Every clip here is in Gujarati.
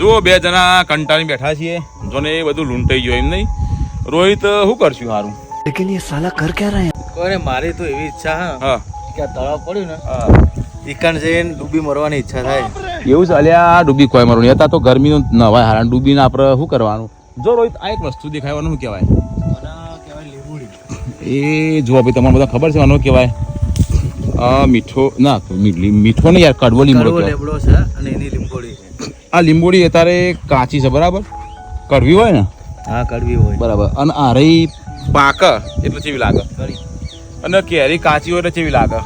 જુઓ બે જણા કંટાળી બેઠા છીએ જોને એ બધું લૂંટાઈ ગયું એમ નહીં. રોહિત શું કરશું સારું? लेकिन ये साला कर क्या रहे हैं? કોને મારી તો એવી ઈચ્છા હા કે આ તળાવ પડ્યું ને હા ઈકણ જઈને ડૂબી મરવાની ઈચ્છા થાય. એવું છે અલ્યા ડૂબી કોઈ મારું હતા તો ગરમીનું નવાય હારા ડૂબીને આપણે શું કરવાનું? જો રોહિત આ એક વસ્તુ દેખાવાનું શું કહેવાય? કહેવાય લીંબુડી. એ જુઓ ભાઈ તમારે બધા ખબર છે આનો કહેવાય મીઠો ના મીઠો ને યાર કડવો લીમડો કડવો કહેવાય. લેબડો છે અને એની લીંબોડી છે. આ લીંબોડી અત્યારે કાચી છે બરાબર, કડવી હોય ને હા કડવી હોય બરાબર. અને આ રહી પાક એટલે કેવી લાગે? ગળી અને કેરી કાચી હોય એટલે કેવી લાગે?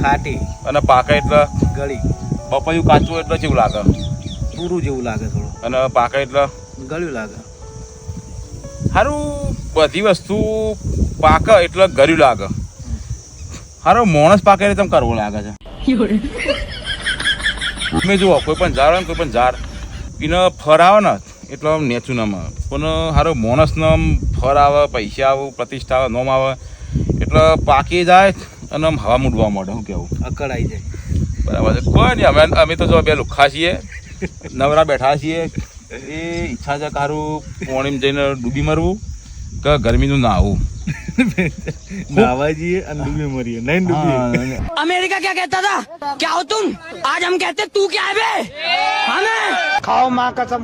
ખાટી અને પાકા એટલે ગળી બપૈયું કાચું હોય એટલે કેવું લાગે? પૂરું જેવું લાગે થોડું અને પાકા એટલે ગળ્યું લાગે. સારું બધી વસ્તુ પાક એટલે ગળ્યું લાગે. સારું માણસ પાકે એટલે તમે કરવું લાગે છે. તમે જુઓ કોઈ પણ ઝાડ હોય ને કોઈ પણ ઝાડ એને ફર આવે ને એટલે આમ નેચું નામ આવે, પણ સારું માણસને આમ ફર આવે, પૈસા આવે, પ્રતિષ્ઠા આવે, નોમ આવે એટલે પાકી જાય અને આમ હવા મૂડવા માંડે. શું કેવું? અકળ આવી જાય. બરાબર છે. કોઈ નહીં અમે તો જો બે લુખ્ખા છીએ, નવરા બેઠા છીએ. એ ઈચ્છા છે કે સારું પાણીમાં જઈને ડૂબી મરવું કે ગરમીનું ના આવું. નાવા જઈએ અને ડૂબી મરીએ નહીં ડૂબીએ. अमेरिका क्या कहता था? क्या हो तुम? आज हम कहते तू क्या है बे? हमें खाओ माँ कसम.